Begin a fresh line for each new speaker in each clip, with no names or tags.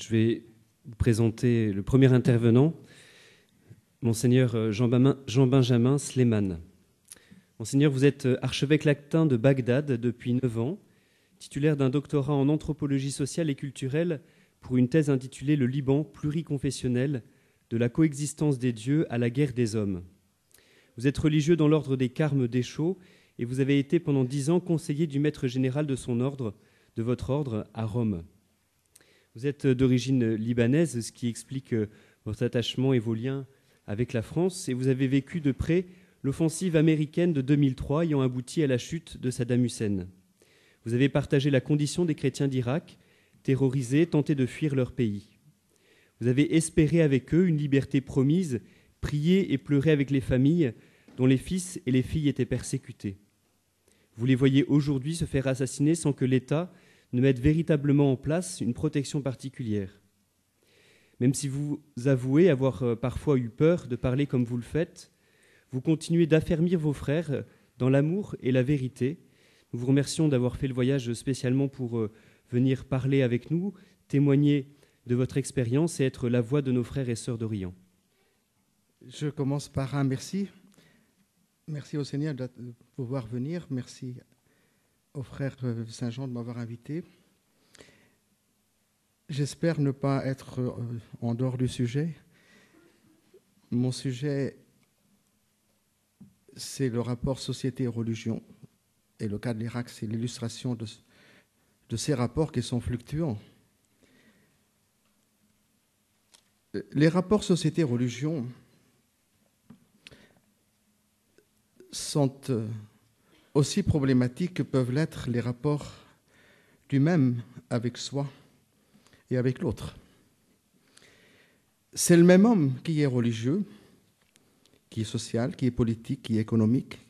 Je vais vous présenter le premier intervenant, Monseigneur Jean-Benjamin Sleiman. Monseigneur, vous êtes archevêque latin de Bagdad depuis 9 ans, titulaire d'un doctorat en anthropologie sociale et culturelle pour une thèse intitulée « Le Liban pluriconfessionnel, de la coexistence des dieux à la guerre des hommes ». Vous êtes religieux dans l'ordre des Carmes d'Échaud et vous avez été pendant 10 ans conseiller du maître général de son ordre, de votre ordre, à Rome. Vous êtes d'origine libanaise, ce qui explique votre attachement et vos liens avec la France, et vous avez vécu de près l'offensive américaine de 2003 ayant abouti à la chute de Saddam Hussein. Vous avez partagé la condition des chrétiens d'Irak, terrorisés, tentés de fuir leur pays. Vous avez espéré avec eux une liberté promise, prié et pleuré avec les familles dont les fils et les filles étaient persécutés. Vous les voyez aujourd'hui se faire assassiner sans que l'État ne mette véritablement en place une protection particulière. Même si vous avouez avoir parfois eu peur de parler comme vous le faites, vous continuez d'affermir vos frères dans l'amour et la vérité. Nous vous remercions d'avoir fait le voyage spécialement pour venir parler avec nous, témoigner de votre expérience et être la voix de nos frères et sœurs d'Orient.
Je commence par un merci. Merci au Seigneur de pouvoir venir. Merci au frère Saint-Jean de m'avoir invité. J'espère ne pas être en dehors du sujet. Mon sujet, c'est le rapport société et religion. Et le cas de l'Irak, c'est l'illustration de ces rapports qui sont fluctuants. Les rapports société et religion sont aussi problématiques que peuvent l'être les rapports du même avec soi et avec l'autre. C'est le même homme qui est religieux, qui est social, qui est politique, qui est économique,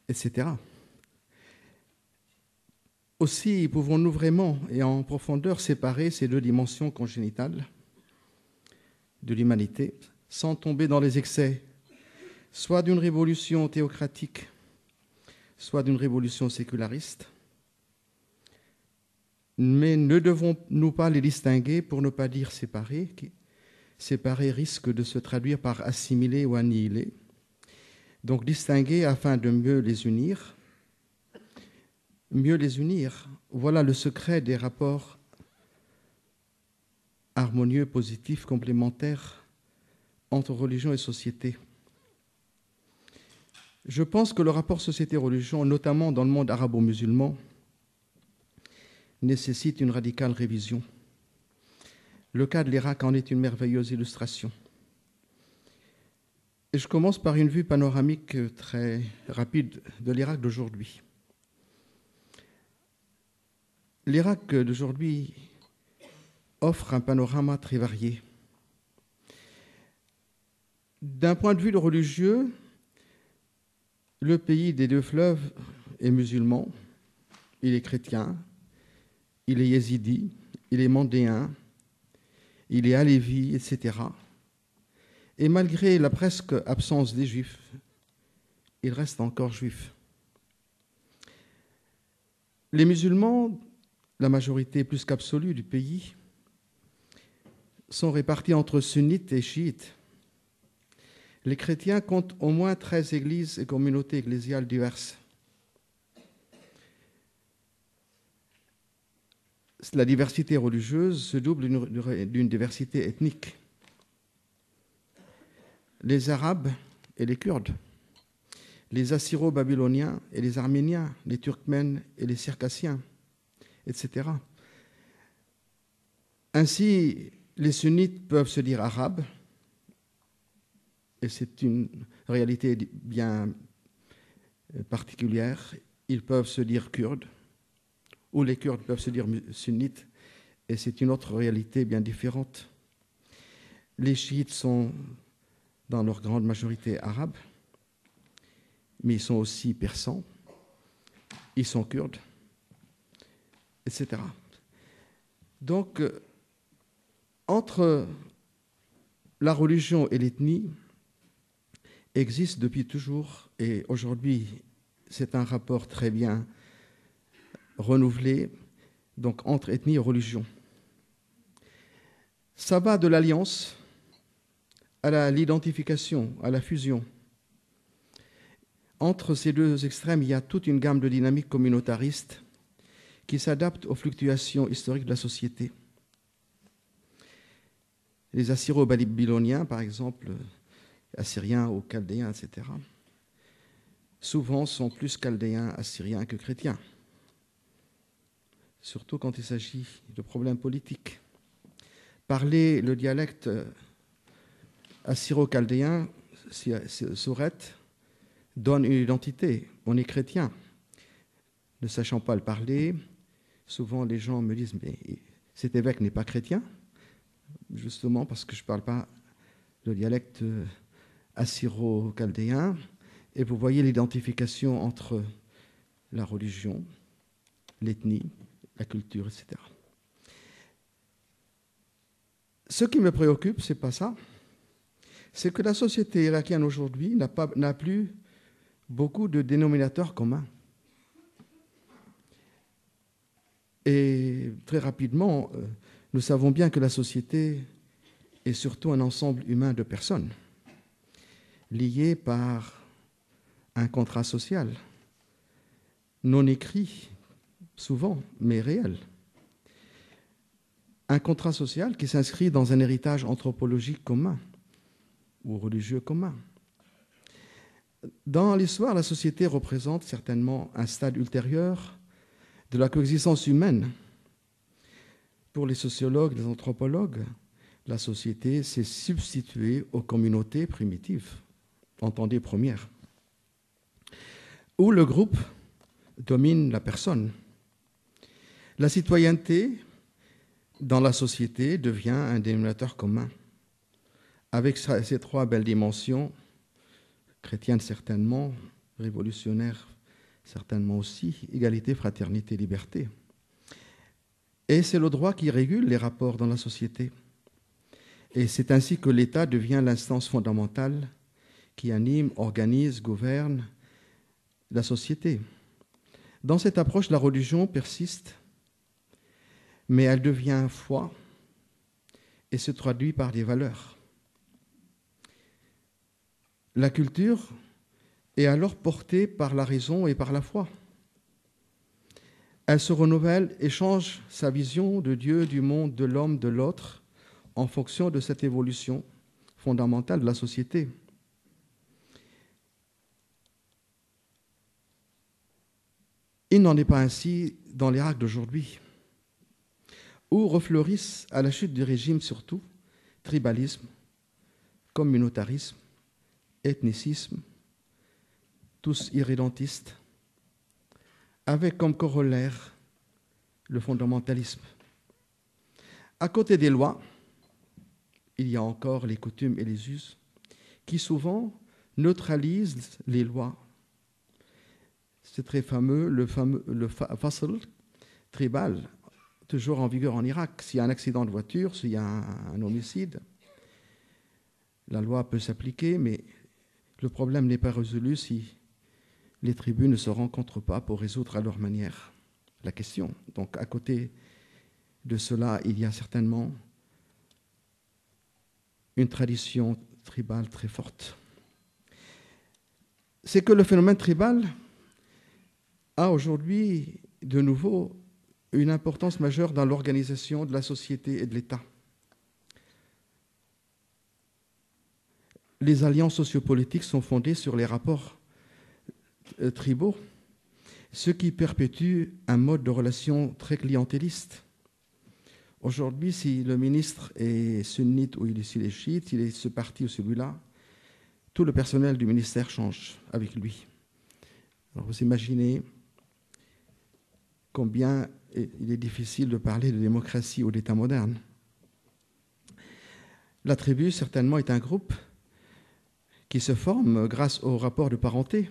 etc. Aussi, pouvons-nous vraiment et en profondeur séparer ces deux dimensions congénitales de l'humanité sans tomber dans les excès, soit d'une révolution théocratique, soit d'une révolution séculariste. Mais ne devons-nous pas les distinguer pour ne pas dire séparer? Séparer risque de se traduire par assimiler ou annihiler. Donc distinguer afin de mieux les unir. Mieux les unir, voilà le secret des rapports harmonieux, positifs, complémentaires entre religion et société. Je pense que le rapport société-religion, notamment dans le monde arabo-musulman, nécessite une radicale révision. Le cas de l'Irak en est une merveilleuse illustration. Et je commence par une vue panoramique très rapide de l'Irak d'aujourd'hui. L'Irak d'aujourd'hui offre un panorama très varié. D'un point de vue religieux, le pays des deux fleuves est musulman, il est chrétien, il est yézidi, il est mandéen, il est alévi, etc. Et malgré la presque absence des juifs, il reste encore juif. Les musulmans, la majorité plus qu'absolue du pays, sont répartis entre sunnites et chiites. Les chrétiens comptent au moins 13 églises et communautés ecclésiales diverses. La diversité religieuse se double d'une diversité ethnique. Les Arabes et les Kurdes, les Assyro-Babyloniens et les Arméniens, les Turkmènes et les Circassiens, etc. Ainsi, les sunnites peuvent se dire arabes, et c'est une réalité bien particulière. Ils peuvent se dire kurdes, ou les Kurdes peuvent se dire sunnites, et c'est une autre réalité bien différente. Les chiites sont dans leur grande majorité arabes, mais ils sont aussi persans, ils sont kurdes, etc. Donc, entre la religion et l'ethnie existe depuis toujours, et aujourd'hui, c'est un rapport très bien renouvelé, donc entre ethnie et religion. Ça va de l'alliance à l'identification, à la fusion. Entre ces deux extrêmes, il y a toute une gamme de dynamiques communautaristes qui s'adaptent aux fluctuations historiques de la société. Les Assyro-Babyloniens, par exemple, Assyriens ou Chaldéens, etc., souvent sont plus Chaldéens, Assyriens que chrétiens, surtout quand il s'agit de problèmes politiques. Parler le dialecte assyro-chaldéen, sourette, donne une identité. On est chrétien. Ne sachant pas le parler, souvent les gens me disent « mais cet évêque n'est pas chrétien ?» justement parce que je ne parle pas le dialecte assyro-chaldéen. Et vous voyez l'identification entre la religion, l'ethnie, la culture, etc. Ce qui me préoccupe, ce n'est pas ça. C'est que la société irakienne aujourd'hui n'a plus beaucoup de dénominateurs communs. Et très rapidement, nous savons bien que la société est surtout un ensemble humain de personnes liées par un contrat social, non écrit souvent, mais réel. Un contrat social qui s'inscrit dans un héritage anthropologique commun ou religieux commun. Dans l'histoire, la société représente certainement un stade ultérieur de la coexistence humaine. Pour les sociologues, les anthropologues, la société s'est substituée aux communautés primitives, entendez premières, où le groupe domine la personne. La citoyenneté dans la société devient un dénominateur commun, avec ces trois belles dimensions, chrétiennes certainement, révolutionnaires certainement aussi, égalité, fraternité, liberté. Et c'est le droit qui régule les rapports dans la société. Et c'est ainsi que l'État devient l'instance fondamentale qui anime, organise, gouverne la société. Dans cette approche, la religion persiste, mais elle devient foi et se traduit par des valeurs. La culture est alors portée par la raison et par la foi. Elle se renouvelle et change sa vision de Dieu, du monde, de l'homme, de l'autre, en fonction de cette évolution fondamentale de la société. Il n'en est pas ainsi dans l'Irak d'aujourd'hui, où refleurissent, à la chute du régime surtout, tribalisme, communautarisme, ethnicisme, tous irrédentistes, avec comme corollaire le fondamentalisme. À côté des lois, il y a encore les coutumes et les us qui souvent neutralisent les lois. C'est très fameux, le fasl tribal, toujours en vigueur en Irak. S'il y a un accident de voiture, s'il y a un homicide, la loi peut s'appliquer, mais le problème n'est pas résolu si les tribus ne se rencontrent pas pour résoudre à leur manière la question. Donc, à côté de cela, il y a certainement une tradition tribale très forte. C'est que le phénomène tribal a aujourd'hui, de nouveau, une importance majeure dans l'organisation de la société et de l'État. Les alliances sociopolitiques sont fondées sur les rapports tribaux, ce qui perpétue un mode de relation très clientéliste. Aujourd'hui, si le ministre est sunnite ou s'il est chiite, s'il est ce parti ou celui-là, tout le personnel du ministère change avec lui. Alors vous imaginez combien il est difficile de parler de démocratie ou d'État moderne. La tribu, certainement, est un groupe qui se forme grâce au rapport de parenté.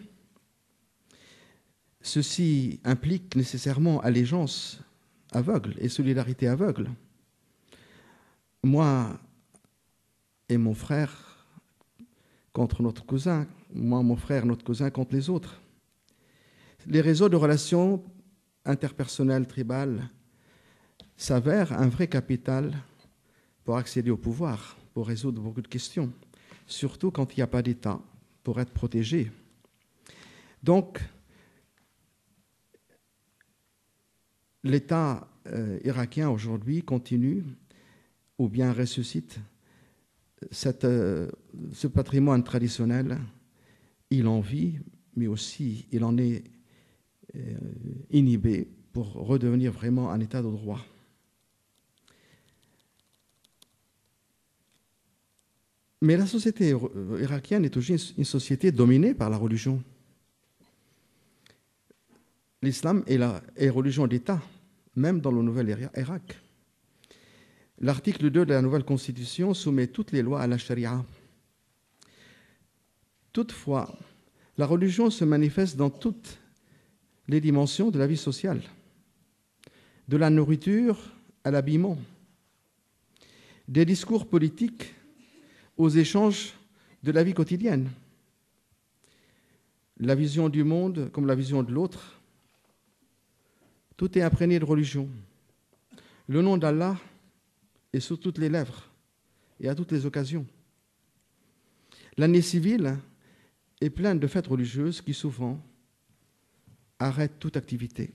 Ceci implique nécessairement allégeance aveugle et solidarité aveugle. Moi et mon frère contre notre cousin, moi, mon frère, notre cousin contre les autres. Les réseaux de relations interpersonnelles tribales s'avère un vrai capital pour accéder au pouvoir, pour résoudre beaucoup de questions, surtout quand il n'y a pas d'État pour être protégé. Donc, l'État irakien aujourd'hui continue ou bien ressuscite ce patrimoine traditionnel. Il en vit, mais aussi il en est inhibé pour redevenir vraiment un État de droit. Mais la société irakienne est aussi une société dominée par la religion. L'islam est religion d'État, même dans le nouvel Irak. L'article 2 de la nouvelle constitution soumet toutes les lois à la charia. Toutefois, la religion se manifeste dans toutes les dimensions de la vie sociale, de la nourriture à l'habillement, des discours politiques aux échanges de la vie quotidienne, la vision du monde comme la vision de l'autre. Tout est imprégné de religion. Le nom d'Allah est sur toutes les lèvres et à toutes les occasions. L'année civile est pleine de fêtes religieuses qui souvent arrêtent toute activité.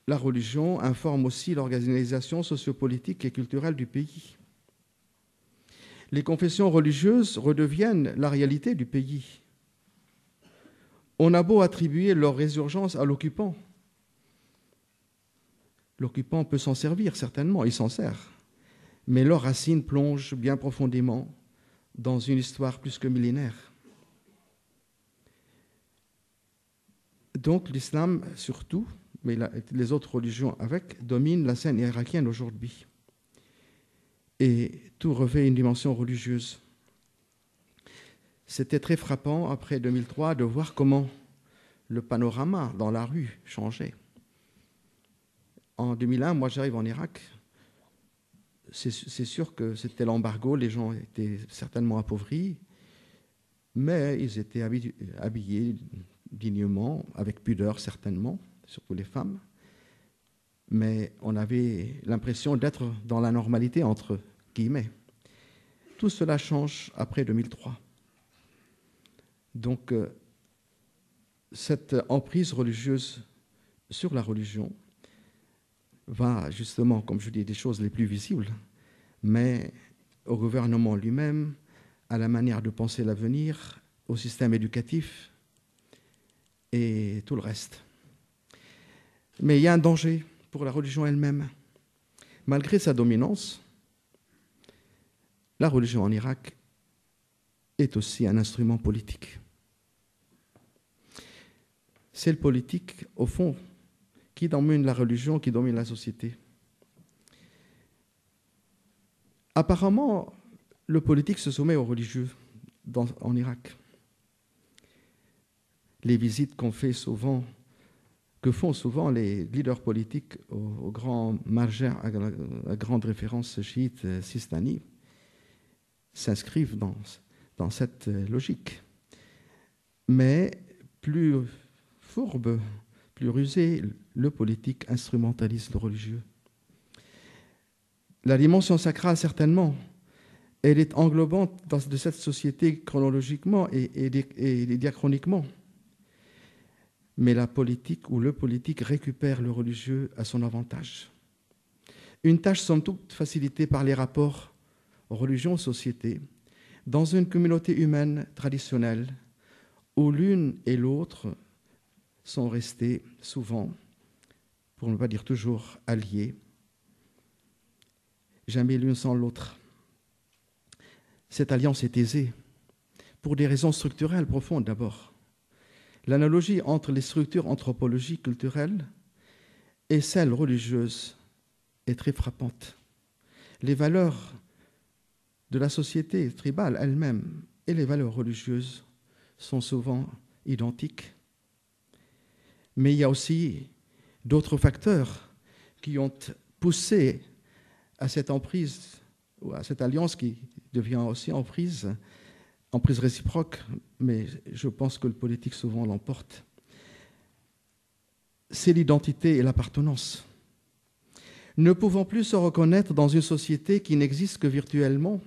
La religion informe aussi l'organisation sociopolitique et culturelle du pays. Les confessions religieuses redeviennent la réalité du pays. On a beau attribuer leur résurgence à l'occupant. L'occupant peut s'en servir, certainement, il s'en sert. Mais leurs racines plongent bien profondément dans une histoire plus que millénaire. Donc l'islam, surtout, mais les autres religions avec, dominent la scène irakienne aujourd'hui. Et tout revêt une dimension religieuse. C'était très frappant, après 2003, de voir comment le panorama dans la rue changeait. En 2001, moi j'arrive en Irak. C'est sûr que c'était l'embargo, les gens étaient certainement appauvris, mais ils étaient habillés dignement, avec pudeur certainement, surtout les femmes. Mais on avait l'impression d'être dans la normalité entre guillemets. Tout cela change après 2003. Donc, cette emprise religieuse sur la religion va justement, comme je dis, des choses les plus visibles, mais au gouvernement lui-même, à la manière de penser l'avenir, au système éducatif et tout le reste. Mais il y a un danger pour la religion elle-même. Malgré sa dominance, la religion en Irak est aussi un instrument politique. C'est le politique, au fond, qui domine la religion, qui domine la société. Apparemment, le politique se soumet aux religieux en Irak. Les visites que font souvent les leaders politiques aux grands marjers, à grandes références chiites, Sistani, s'inscrivent dans cette logique. Mais plus fourbe, plus rusé, le politique instrumentalise le religieux. La dimension sacrale, certainement, elle est englobante de cette société chronologiquement et diachroniquement. Mais la politique ou le politique récupère le religieux à son avantage. Une tâche somme toute facilitée par les rapports religion-société dans une communauté humaine traditionnelle où l'une et l'autre sont restées souvent, pour ne pas dire toujours, alliées, jamais l'une sans l'autre. Cette alliance est aisée pour des raisons structurelles profondes d'abord. L'analogie entre les structures anthropologiques culturelles et celles religieuses est très frappante. Les valeurs de la société tribale elle-même et les valeurs religieuses sont souvent identiques. Mais il y a aussi d'autres facteurs qui ont poussé à cette emprise, ou à cette alliance qui devient aussi emprise réciproque, mais je pense que le politique souvent l'emporte. C'est l'identité et l'appartenance. ne pouvant plus se reconnaître dans une société qui n'existe que virtuellement,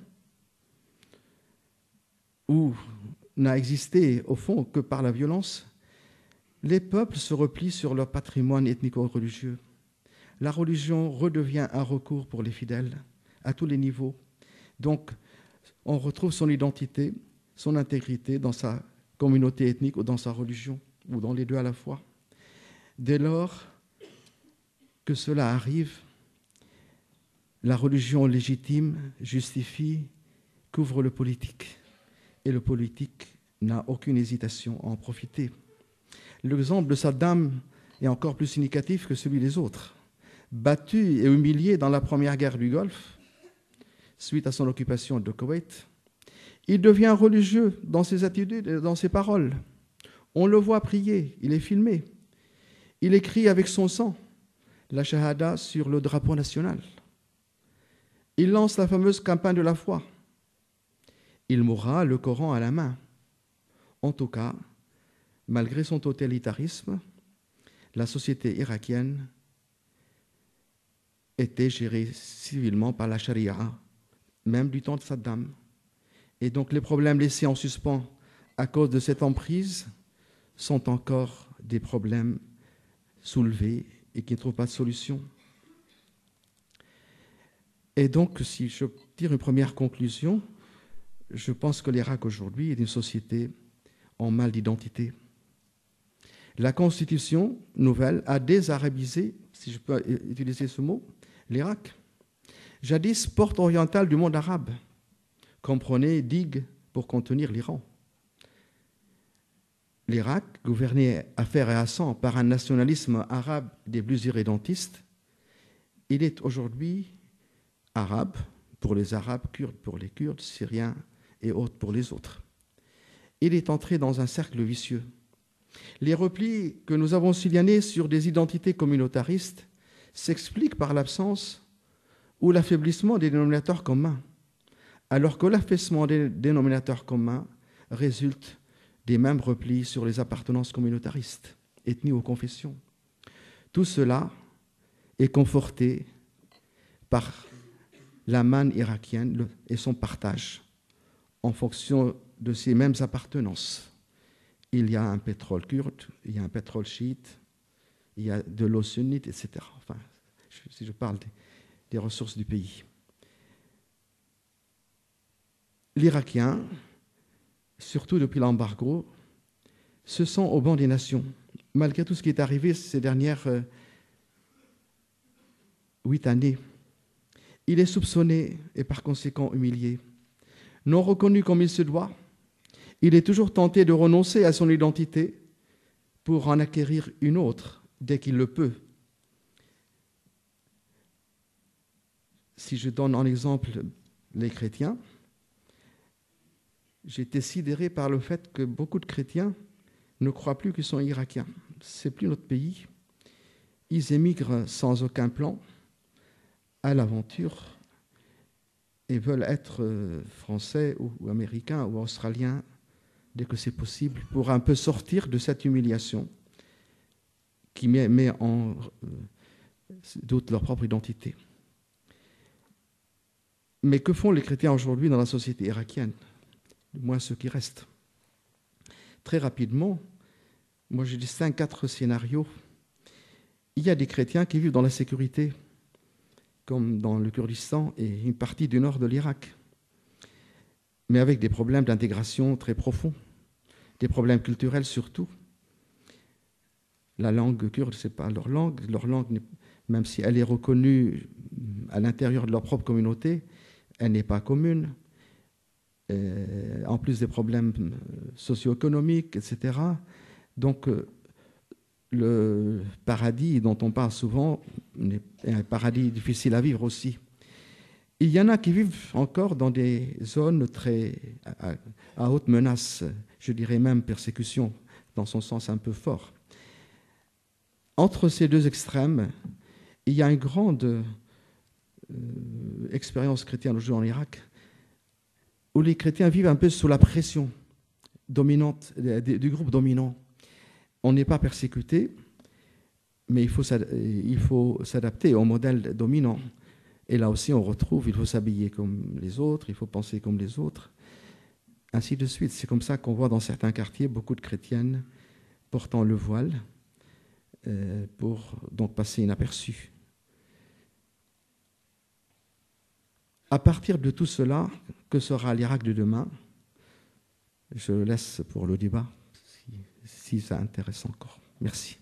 ou n'a existé au fond que par la violence, les peuples se replient sur leur patrimoine ethnico-religieux. La religion redevient un recours pour les fidèles à tous les niveaux. Donc, on retrouve son identité, son intégrité dans sa communauté ethnique ou dans sa religion, ou dans les deux à la fois. Dès lors que cela arrive, la religion légitime justifie, couvre le politique. Et le politique n'a aucune hésitation à en profiter. L'exemple de Saddam est encore plus significatif que celui des autres. Battu et humilié dans la première guerre du Golfe, suite à son occupation de Koweït, il devient religieux dans ses attitudes et dans ses paroles. On le voit prier, il est filmé. Il écrit avec son sang la shahada sur le drapeau national. Il lance la fameuse campagne de la foi. Il mourra le Coran à la main. En tout cas, malgré son totalitarisme, la société irakienne était gérée civilement par la charia, même du temps de Saddam. Et donc les problèmes laissés en suspens à cause de cette emprise sont encore des problèmes soulevés et qui ne trouvent pas de solution. Et donc, si je tire une première conclusion, je pense que l'Irak aujourd'hui est une société en mal d'identité. La constitution nouvelle a désarabisé, si je peux utiliser ce mot, l'Irak. Jadis porte orientale du monde arabe, comprenait digue pour contenir l'Iran. L'Irak, gouverné à fer et à sang par un nationalisme arabe des plus irrédentistes, il est aujourd'hui arabe pour les Arabes, kurde pour les Kurdes, Syriens et autres pour les autres. Il est entré dans un cercle vicieux. Les replis que nous avons signalés sur des identités communautaristes s'expliquent par l'absence ou l'affaiblissement des dénominateurs communs, alors que l'affaissement des dénominateurs communs résulte des mêmes replis sur les appartenances communautaristes, ethnies ou confessions. Tout cela est conforté par la manne irakienne et son partage en fonction de ces mêmes appartenances. Il y a un pétrole kurde, il y a un pétrole chiite, il y a de l'eau sunnite, etc. Enfin, si je parle des ressources du pays. L'Irakien, surtout depuis l'embargo, se sent au banc des nations, malgré tout ce qui est arrivé ces dernières 8 années. Il est soupçonné et par conséquent humilié. Non reconnu comme il se doit, il est toujours tenté de renoncer à son identité pour en acquérir une autre dès qu'il le peut. Si je donne en exemple les chrétiens, j'ai été sidéré par le fait que beaucoup de chrétiens ne croient plus qu'ils sont irakiens. Ce n'est plus notre pays. Ils émigrent sans aucun plan à l'aventure et veulent être français ou américains ou australiens dès que c'est possible pour un peu sortir de cette humiliation qui met en doute leur propre identité. Mais que font les chrétiens aujourd'hui dans la société irakienne ? Du moins ceux qui restent. Très rapidement, moi je distingue 4 scénarios. Il y a des chrétiens qui vivent dans la sécurité, comme dans le Kurdistan et une partie du nord de l'Irak, mais avec des problèmes d'intégration très profonds, des problèmes culturels surtout. La langue kurde, ce n'est pas leur langue, même si elle est reconnue à l'intérieur de leur propre communauté, elle n'est pas commune. En plus des problèmes socio-économiques, etc. Donc, le paradis dont on parle souvent est un paradis difficile à vivre aussi. Il y en a qui vivent encore dans des zones très à haute menace, je dirais même persécution, dans son sens un peu fort. Entre ces deux extrêmes, il y a une grande expérience chrétienne aujourd'hui en Irak, où les chrétiens vivent un peu sous la pression dominante du groupe dominant. On n'est pas persécuté, mais il faut s'adapter au modèle dominant. Et là aussi, on retrouve, il faut s'habiller comme les autres, il faut penser comme les autres, ainsi de suite. C'est comme ça qu'on voit dans certains quartiers beaucoup de chrétiennes portant le voile pour donc passer inaperçu. À partir de tout cela, que sera l'Irak de demain? Je laisse pour le débat, si ça intéresse encore. Merci.